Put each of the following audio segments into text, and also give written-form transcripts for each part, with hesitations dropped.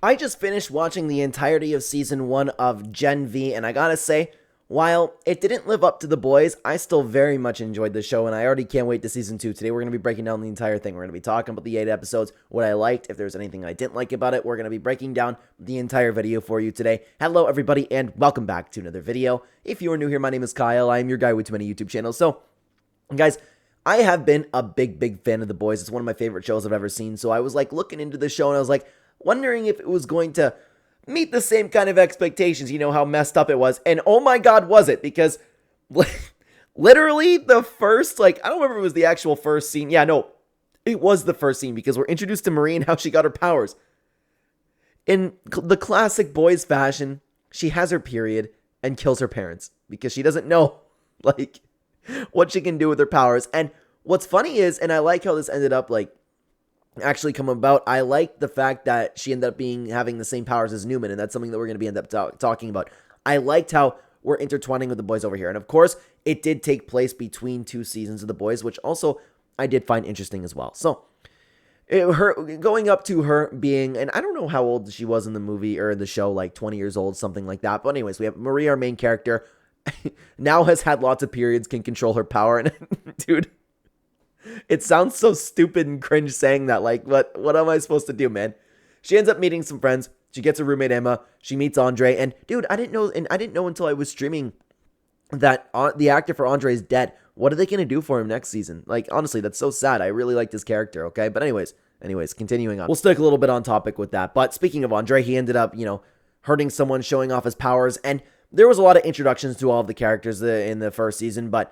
I just finished watching the entirety of Season 1 of Gen V, and I gotta say, while it didn't live up to the boys, I still very much enjoyed the show, and I already can't wait to Season 2. Today we're going to be breaking down the entire thing. We're going to be talking about the 8 episodes, what I liked, if there's anything I didn't like about it. We're going to be breaking down the entire video for you today. Hello everybody, and welcome back to another video. If you are new here, my name is Kyle. I am your guy with too many YouTube channels. So, guys, I have been a big fan of the boys. It's one of my favorite shows I've ever seen, so I was like looking into the show, and I was like wondering if it was going to meet the same kind of expectations, you know, how messed up it was. And oh my god, was it, because literally the first, I don't remember if it was the actual first scene. Yeah, no, it was the first scene, because we're introduced to Marie and how she got her powers. In the classic boys fashion, she has her period and kills her parents because she doesn't know, what she can do with her powers. And what's funny is, and I like how this ended up, actually come about. I like the fact that she ended up having the same powers as Newman, and that's something that we're going to end up talking about. I liked how we're intertwining with the boys over here, and of course, it did take place between 2 seasons of the boys, which also I did find interesting as well. So, her going up to her being, and I don't know how old she was in the movie or the show, 20 years old, something like that. But anyways, we have Marie, our main character, now has had lots of periods, can control her power, and dude, it sounds so stupid and cringe saying that. What am I supposed to do, man? She ends up meeting some friends. She gets her roommate Emma. She meets Andre. And dude, I didn't know until I was streaming that the actor for Andre is dead. What are they gonna do for him next season? Honestly, that's so sad. I really like this character. Okay, but anyways, continuing on. We'll stick a little bit on topic with that. But speaking of Andre, he ended up, hurting someone, showing off his powers, and there was a lot of introductions to all of the characters in the first season, but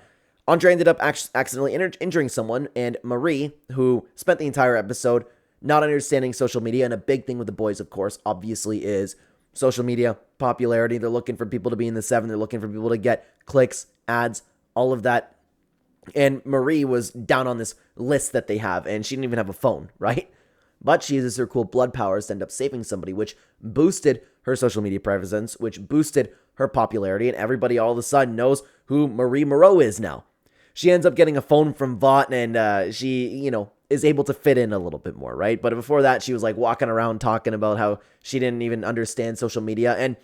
Andre ended up accidentally injuring someone, and Marie, who spent the entire episode not understanding social media, and a big thing with the boys, of course, obviously is social media, popularity. They're looking for people to be in the 7. They're looking for people to get clicks, ads, all of that. And Marie was down on this list that they have, and she didn't even have a phone, right? But she uses her cool blood powers to end up saving somebody, which boosted her social media presence, which boosted her popularity, and everybody all of a sudden knows who Marie Moreau is now. She ends up getting a phone from Vought, and she, is able to fit in a little bit more, right? But before that, she was walking around talking about how she didn't even understand social media, and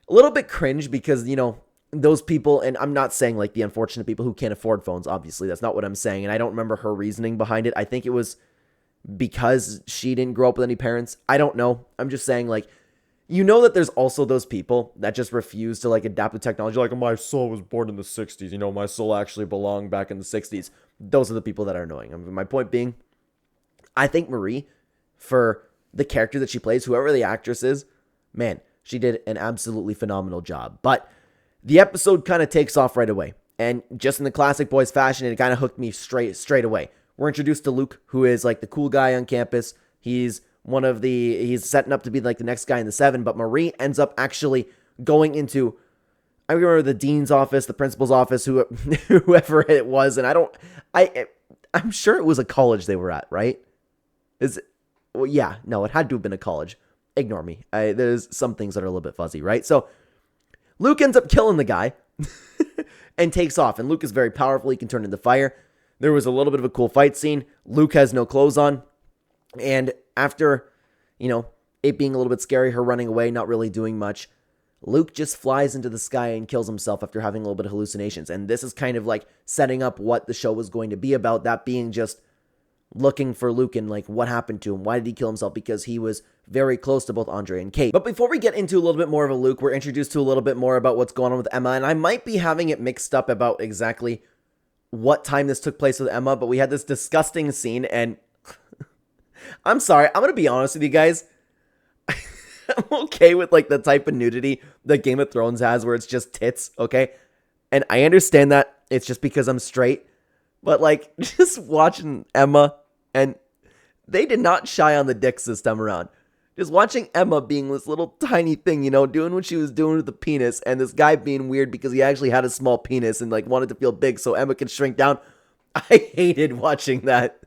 a little bit cringe because, those people, and I'm not saying the unfortunate people who can't afford phones, obviously, that's not what I'm saying, and I don't remember her reasoning behind it. I think it was because she didn't grow up with any parents. I don't know. I'm just saying, that there's also those people that just refuse to adapt with technology. My soul was born in the 60s. My soul actually belonged back in the 60s. Those are the people that are annoying. My point being, I think Marie, for the character that she plays, whoever the actress is, man, she did an absolutely phenomenal job. But the episode kind of takes off right away. And just in the classic boys fashion, it kind of hooked me straight away. We're introduced to Luke, who is the cool guy on campus. He's setting up to be the next guy in the 7, but Marie ends up actually going into, I remember, the dean's office, the principal's office, whoever it was, and I'm sure it was a college they were at, right? Well, yeah, no, it had to have been a college. Ignore me. There's some things that are a little bit fuzzy, right? So Luke ends up killing the guy and takes off, and Luke is very powerful. He can turn into fire. There was a little bit of a cool fight scene. Luke has no clothes on. And after, it being a little bit scary, her running away, not really doing much, Luke just flies into the sky and kills himself after having a little bit of hallucinations. And this is kind of setting up what the show was going to be about, that being just looking for Luke and what happened to him. Why did he kill himself? Because he was very close to both Andre and Kate. But before we get into a little bit more of a Luke, we're introduced to a little bit more about what's going on with Emma. And I might be having it mixed up about exactly what time this took place with Emma, but we had this disgusting scene, and I'm sorry, I'm going to be honest with you guys. I'm okay with the type of nudity that Game of Thrones has where it's just tits, okay? And I understand that it's just because I'm straight, but just watching Emma, and they did not shy on the dicks this time around. Just watching Emma being this little tiny thing, doing what she was doing with the penis, and this guy being weird because he actually had a small penis and wanted to feel big so Emma could shrink down. I hated watching that.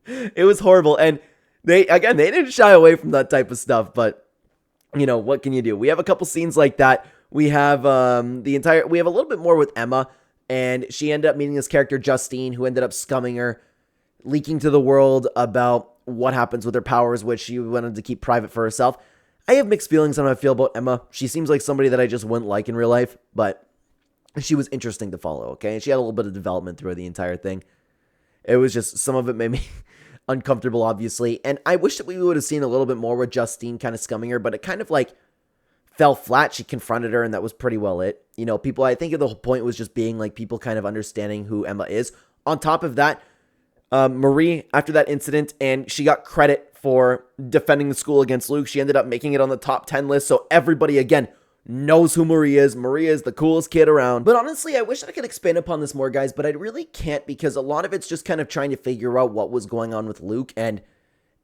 It was horrible, and they didn't shy away from that type of stuff, but what can you do? We have a couple scenes like that. We have we have a little bit more with Emma, and she ended up meeting this character Justine, who ended up scumming her, leaking to the world about what happens with her powers, which she wanted to keep private for herself. I have mixed feelings on how I feel about Emma. She seems like somebody that I just wouldn't like in real life, but she was interesting to follow, okay? And she had a little bit of development throughout the entire thing. It was just, some of it made me uncomfortable, obviously. And I wish that we would have seen a little bit more with Justine kind of scumming her, but it kind of like fell flat. She confronted her, and that was pretty well it. You know, people, I think the whole point was just being like people kind of understanding who Emma is. On top of that, Marie, after that incident, and she got credit for defending the school against Luke. She ended up making it on the top 10 list. So everybody, again, knows who Marie is. Marie is the coolest kid around. But honestly, I wish I could expand upon this more, guys, but I really can't, because a lot of it's just kind of trying to figure out what was going on with Luke. And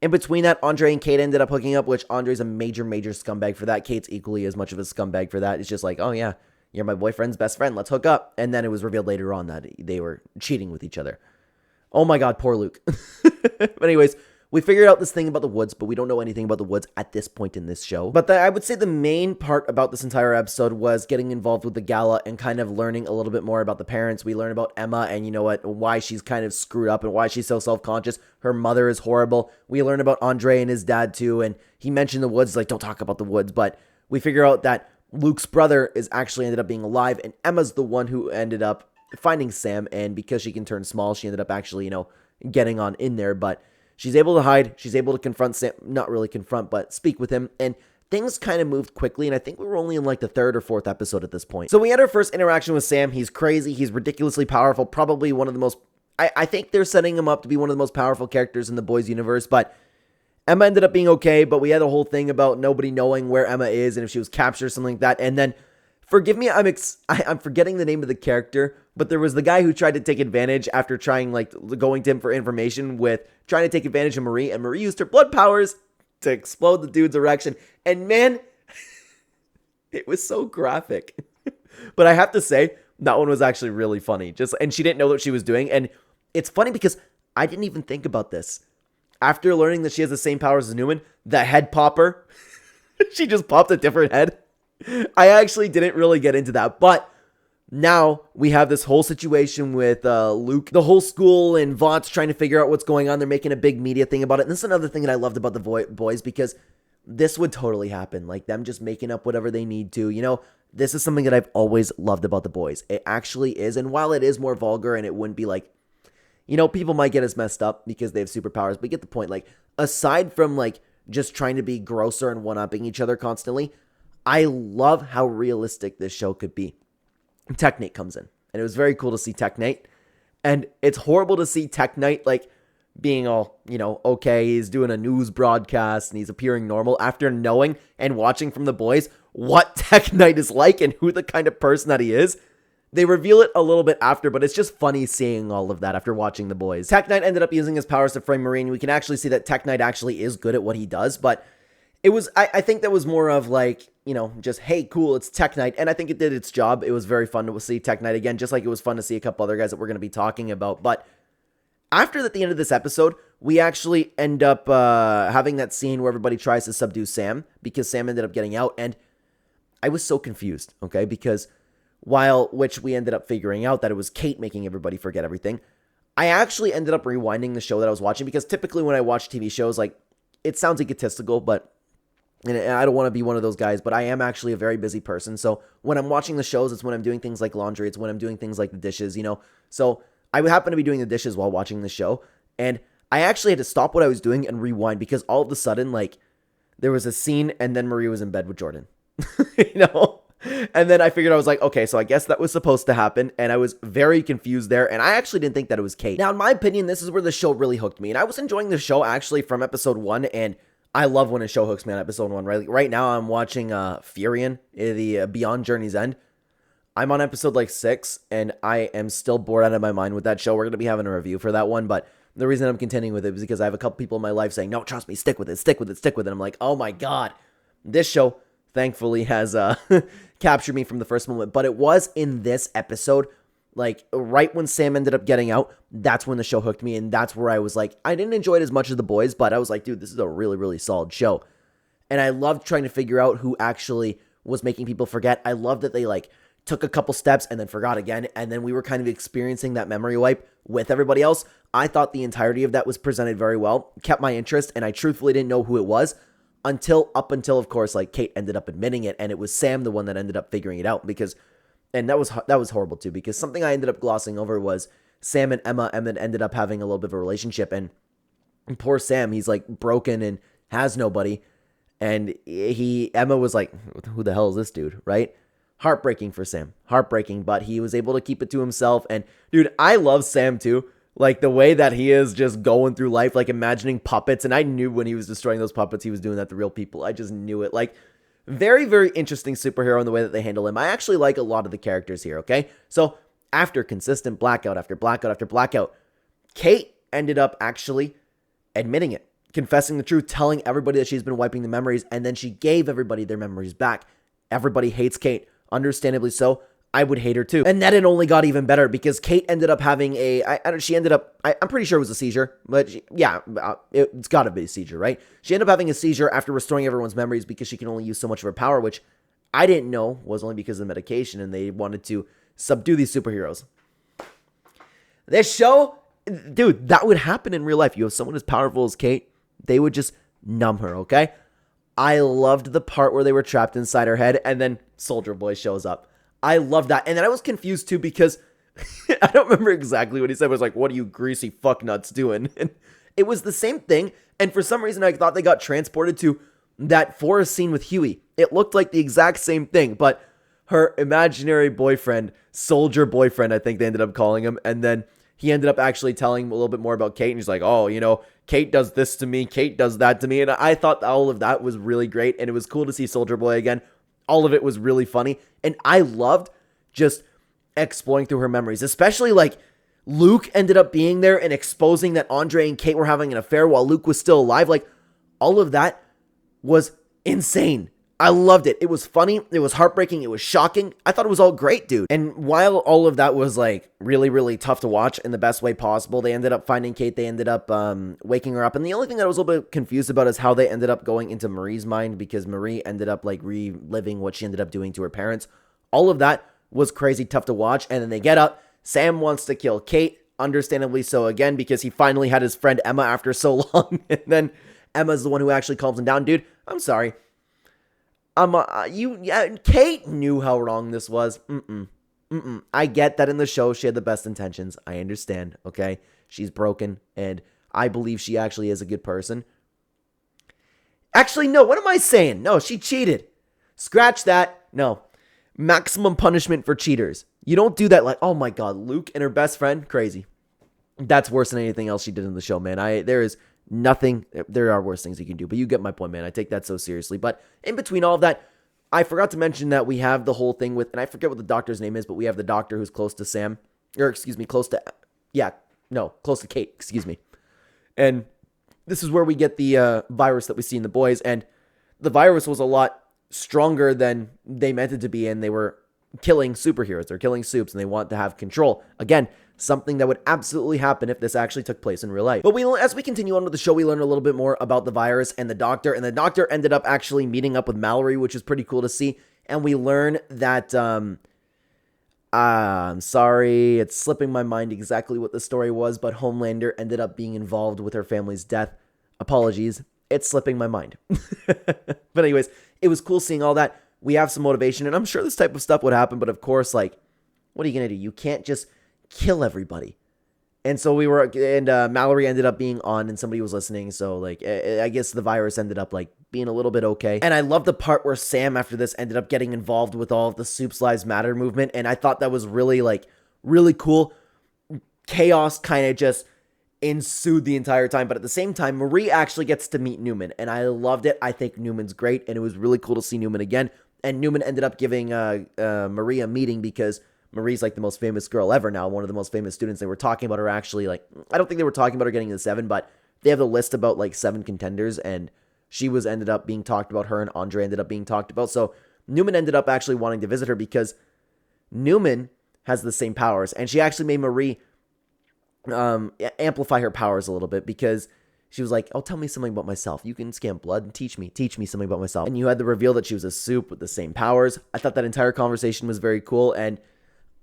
in between that, Andre and Kate ended up hooking up, which Andre's a major scumbag for that. Kate's equally as much of a scumbag for that. It's just like, oh yeah, you're my boyfriend's best friend. Let's hook up. And then it was revealed later on that they were cheating with each other. Oh my God, poor Luke. But anyways, we figured out this thing about the woods, but we don't know anything about the woods at this point in this show. But I would say the main part about this entire episode was getting involved with the gala and kind of learning a little bit more about the parents. We learn about Emma and, you know what, why she's kind of screwed up and why she's so self-conscious. Her mother is horrible. We learn about Andre and his dad too, and he mentioned the woods, like, don't talk about the woods, but we figure out that Luke's brother is actually ended up being alive, and Emma's the one who ended up finding Sam, and because she can turn small, she ended up actually, you know, getting on in there, but she's able to hide. She's able to confront Sam, not really confront, but speak with him. And things kind of moved quickly. And I think we were only in like the 3rd or 4th episode at this point. So we had our first interaction with Sam. He's crazy. He's ridiculously powerful. Probably one of the most, I think they're setting him up to be one of the most powerful characters in the boys universe. But Emma ended up being okay. But we had a whole thing about nobody knowing where Emma is and if she was captured or something like that. And then, forgive me, I'm forgetting the name of the character, but there was the guy who tried to take advantage after trying, like, going to him for information with trying to take advantage of Marie, and Marie used her blood powers to explode the dude's erection. And man, it was so graphic. But I have to say, that one was actually really funny. And she didn't know what she was doing. And it's funny because I didn't even think about this. After learning that she has the same powers as Newman, the head popper, she just popped a different head. I actually didn't really get into that, but now we have this whole situation with Luke, the whole school, and Vaught's trying to figure out what's going on. They're making a big media thing about it. And this is another thing that I loved about the boys, because this would totally happen. Like them just making up whatever they need to. You know, this is something that I've always loved about the boys. It actually is. And while it is more vulgar and it wouldn't be like, you know, people might get us messed up because they have superpowers, but get the point. Like, aside from like just trying to be grosser and one-upping each other constantly, I love how realistic this show could be. Tech Nate comes in, and it was very cool to see Tech Nate. And it's horrible to see Tech Nate, like, being all, you know, okay, he's doing a news broadcast, and he's appearing normal after knowing and watching from the boys what Tech Nate is like and who the kind of person that he is. They reveal it a little bit after, but it's just funny seeing all of that after watching the boys. Tech Nate ended up using his powers to frame Marie, and we can actually see that Tech Nate actually is good at what he does, but it was, I think that was more of like, you know, just, hey, cool, it's Tech Night. And I think it did its job. It was very fun to see Tech Night again, just like it was fun to see a couple other guys that we're going to be talking about. But after at the end of this episode, we actually end up having that scene where everybody tries to subdue Sam because Sam ended up getting out. And I was so confused, okay, because which we ended up figuring out that it was Kate making everybody forget everything, I actually ended up rewinding the show that I was watching, because typically when I watch TV shows, like, it sounds egotistical, but and I don't want to be one of those guys, but I am actually a very busy person. So when I'm watching the shows, it's when I'm doing things like laundry. It's when I'm doing things like the dishes, you know. So I would happen to be doing the dishes while watching the show. And I actually had to stop what I was doing and rewind, because all of a sudden, like, there was a scene and then Marie was in bed with Jordan, you know. And then I figured, I was like, okay, so I guess that was supposed to happen. And I was very confused there. And I actually didn't think that it was Kate. Now, in my opinion, this is where the show really hooked me. And I was enjoying the show actually from episode 1. And I love when a show hooks me on episode 1, right? Right now, I'm watching Furion, the Beyond Journey's End. I'm on episode like 6, and I am still bored out of my mind with that show. We're going to be having a review for that one, but the reason I'm continuing with it is because I have a couple people in my life saying, no, trust me, stick with it, stick with it, stick with it. I'm like, oh my God, this show thankfully has captured me from the first moment. But it was in this episode, like right when Sam ended up getting out, that's when the show hooked me. And that's where I was like, I didn't enjoy it as much as the boys, but I was like, dude, this is a really, really solid show. And I loved trying to figure out who actually was making people forget. I loved that they like took a couple steps and then forgot again. And then we were kind of experiencing that memory wipe with everybody else. I thought the entirety of that was presented very well, kept my interest, and I truthfully didn't know who it was up until of course, like Kate ended up admitting it, and it was Sam the one that ended up figuring it out because, and that was horrible too, because something I ended up glossing over was Sam and Emma ended up having a little bit of a relationship, and poor Sam, he's like broken and has nobody, and Emma was like, who the hell is this dude, right? Heartbreaking for Sam, heartbreaking, but he was able to keep it to himself, and dude, I love Sam too. Like, the way that he is just going through life, like, imagining puppets. And I knew when he was destroying those puppets, he was doing that to real people. I just knew it. Like, very, very interesting superhero in the way that they handle him. I actually like a lot of the characters here, okay? So, after consistent blackout, after blackout, after blackout, Kate ended up actually admitting it, confessing the truth, telling everybody that she's been wiping the memories, and then she gave everybody their memories back. Everybody hates Kate. Understandably so. I would hate her too. And then it only got even better because Kate ended up having I'm pretty sure it was a seizure, but it's gotta be a seizure, right? She ended up having a seizure after restoring everyone's memories because she can only use so much of her power, which I didn't know was only because of the medication, and they wanted to subdue these superheroes. This show, dude, that would happen in real life. You have someone as powerful as Kate, they would just numb her, okay? I loved the part where they were trapped inside her head, and then Soldier Boy shows up. I love that. And then I was confused too because I don't remember exactly what he said. It was like, what are you greasy fucknuts doing? And it was the same thing. And for some reason, I thought they got transported to that forest scene with Huey. It looked like the exact same thing, but her imaginary boyfriend, soldier boyfriend, I think they ended up calling him. And then he ended up actually telling him a little bit more about Kate. And he's like, oh, Kate does this to me. Kate does that to me. And I thought all of that was really great. And it was cool to see Soldier Boy again. All of it was really funny, and I loved just exploring through her memories, especially like Luke ended up being there and exposing that Andre and Kate were having an affair while Luke was still alive. Like, all of that was insane. I loved it. It was funny. It was heartbreaking. It was shocking. I thought it was all great, dude. And while all of that was like really, really tough to watch in the best way possible, they ended up finding Kate. They ended up waking her up. And the only thing that I was a little bit confused about is how they ended up going into Marie's mind, because Marie ended up like reliving what she ended up doing to her parents. All of that was crazy tough to watch. And then they get up. Sam wants to kill Kate, understandably so again, because he finally had his friend Emma after so long. And then Emma's the one who actually calms him down. Dude, I'm sorry. Kate knew how wrong this was. I get that in the show she had the best intentions. I understand, okay? She's broken, and I believe she actually is a good person. Actually, no, what am I saying? No, she cheated. Scratch that. No. Maximum punishment for cheaters. You don't do that like, oh my god, Luke and her best friend? Crazy. That's worse than anything else she did in the show, man. There is nothing, there are worse things you can do, but you get my point, man. I take that so seriously. But in between all of that, I forgot to mention that we have the whole thing with, and I forget what the doctor's name is, but we have the doctor who's close to Sam, or excuse me, close to Kate, excuse me. And this is where we get the virus that we see in the boys, and the virus was a lot stronger than they meant it to be, and they were killing superheroes, they're killing soups, and they want to have control. Again, something that would absolutely happen if this actually took place in real life. But as we continue on with the show, we learn a little bit more about the virus and the doctor ended up actually meeting up with Mallory, which is pretty cool to see. And we learn that, I'm sorry, it's slipping my mind exactly what the story was, but Homelander ended up being involved with her family's death. Apologies, it's slipping my mind. But anyways, it was cool seeing all that. We have some motivation, and I'm sure this type of stuff would happen, but of course, like, what are you going to do? You can't just kill everybody. And so Mallory ended up being on, and somebody was listening, so, like, I guess the virus ended up, like, being a little bit okay. And I love the part where Sam, after this, ended up getting involved with all of the Soups Lives Matter movement, and I thought that was really, like, really cool. Chaos kind of just ensued the entire time, but at the same time, Marie actually gets to meet Newman, and I loved it. I think Newman's great, and it was really cool to see Newman again. And Newman ended up giving Marie a meeting because Marie's like the most famous girl ever now, one of the most famous students. They were talking about her actually, like, I don't think they were talking about her getting the 7, but they have a list about like 7 contenders, and she ended up being talked about. Her and Andre ended up being talked about. So Newman ended up actually wanting to visit her because Newman has the same powers, and she actually made Marie amplify her powers a little bit because she was like, oh, tell me something about myself. You can scan blood and teach me something about myself. And you had the reveal that she was a soup with the same powers. I thought that entire conversation was very cool, and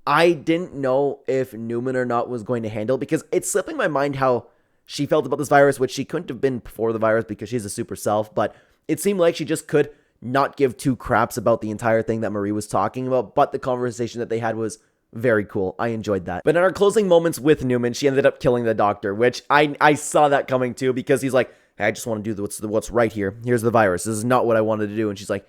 I didn't know if Newman or not was going to handle, because it's slipping my mind how she felt about this virus, which she couldn't have been before the virus because she's a super self, but it seemed like she just could not give two craps about the entire thing that Marie was talking about, but the conversation that they had was very cool. I enjoyed that. But in our closing moments with Newman, she ended up killing the doctor, which I saw that coming too, because he's like, hey, I just want to do what's right here. Here's the virus. This is not what I wanted to do. And she's like,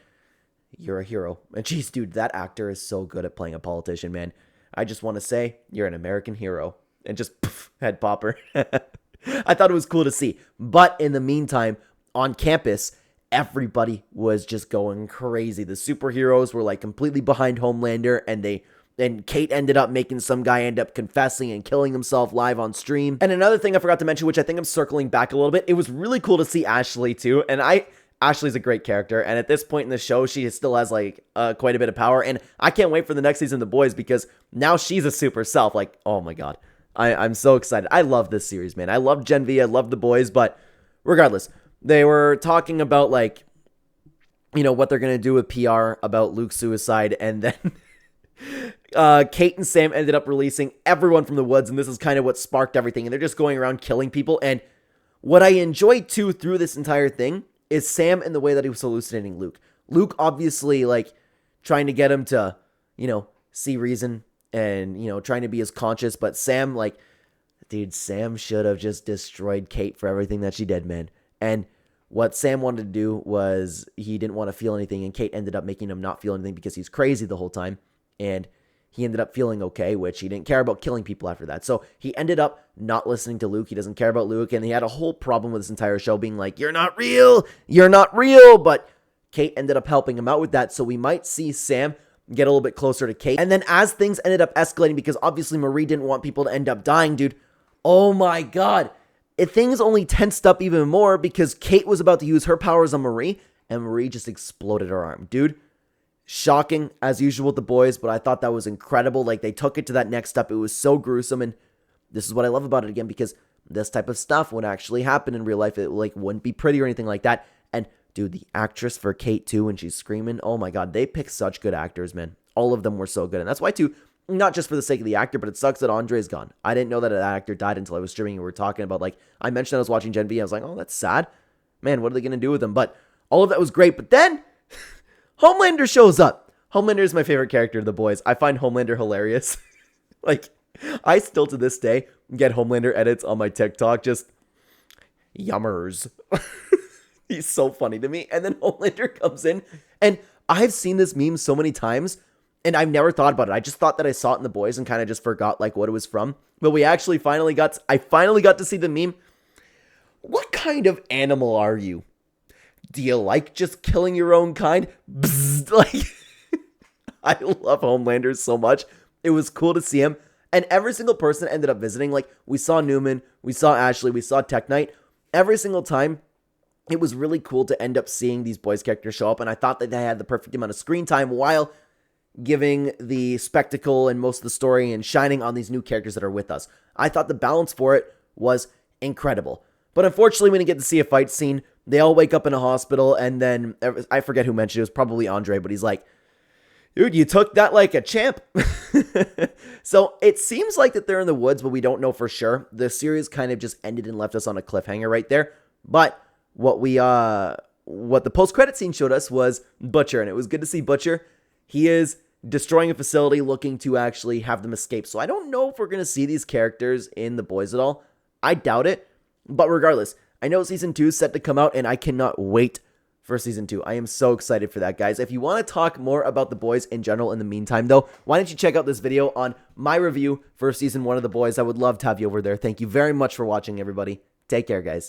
you're a hero. And geez, dude, that actor is so good at playing a politician, man. I just want to say you're an American hero. And just poof, head popper. I thought it was cool to see. But in the meantime, on campus, everybody was just going crazy. The superheroes were like completely behind Homelander, and Kate ended up making some guy end up confessing and killing himself live on stream. And another thing I forgot to mention, which I think I'm circling back a little bit, it was really cool to see Ashley too. And Ashley's a great character, and at this point in the show, she still has like quite a bit of power, and I can't wait for the next season of The Boys, because now she's a super self. Like, oh my god, I'm so excited. I love this series, man. I love Gen V, I love The Boys, but regardless, they were talking about like, you know, what they're gonna do with PR about Luke's suicide, and then Kate and Sam ended up releasing everyone from the woods, and this is kind of what sparked everything, and they're just going around killing people. And what I enjoyed too through this entire thing is Sam in the way that he was hallucinating Luke. Luke obviously like trying to get him to, you know, see reason and, you know, trying to be as conscious, but Sam, like, dude, Sam should have just destroyed Kate for everything that she did, man. And what Sam wanted to do was he didn't want to feel anything, and Kate ended up making him not feel anything because he's crazy the whole time, and he ended up feeling okay, which he didn't care about killing people after that. So he ended up not listening to Luke. He doesn't care about Luke, and he had a whole problem with this entire show being like, you're not real, but Kate ended up helping him out with that, so we might see Sam get a little bit closer to Kate. And then as things ended up escalating, because obviously Marie didn't want people to end up dying, dude, oh my god, things only tensed up even more because Kate was about to use her powers on Marie, and Marie just exploded her arm. Dude, shocking as usual with The Boys, but I thought that was incredible. Like, they took it to that next step. It was so gruesome, and this is what I love about it again, because this type of stuff would actually happen in real life. It like wouldn't be pretty or anything like that. And dude, the actress for Kate too, when she's screaming, oh my god, they picked such good actors, man. All of them were so good, and that's why too, not just for the sake of the actor, but it sucks that Andre's gone. I didn't know that an actor died until I was streaming and we were talking about, like, I mentioned I was watching Gen V, I was like, oh, that's sad. Man, what are they going to do with him? But all of that was great, but then Homelander shows up. Homelander is my favorite character of The Boys. I find Homelander hilarious. Like, I still to this day get Homelander edits on my TikTok, just yummers. He's so funny to me. And then Homelander comes in, and I've seen this meme so many times, and I've never thought about it. I just thought that I saw it in The Boys and kind of just forgot like what it was from. But we actually I finally got to see the meme. What kind of animal are you? Do you like just killing your own kind? Bzzz, like, I love Homelander so much. It was cool to see him. And every single person ended up visiting. Like, we saw Newman, we saw Ashley, we saw Tech Knight. Every single time, it was really cool to end up seeing these Boys characters show up. And I thought that they had the perfect amount of screen time while giving the spectacle and most of the story and shining on these new characters that are with us. I thought the balance for it was incredible. But unfortunately, we didn't get to see a fight scene. They all wake up in a hospital, and then, I forget who mentioned it, was probably Andre, but he's like, dude, you took that like a champ. So it seems like that they're in the woods, but we don't know for sure. The series kind of just ended and left us on a cliffhanger right there. But what the post-credit scene showed us was Butcher, and it was good to see Butcher. He is destroying a facility, looking to actually have them escape. So I don't know if we're going to see these characters in The Boys at all. I doubt it. But regardless, I know season 2 is set to come out, and I cannot wait for season 2. I am so excited for that, guys. If you want to talk more about The Boys in general in the meantime, though, why don't you check out this video on my review for season 1 of The Boys? I would love to have you over there. Thank you very much for watching, everybody. Take care, guys.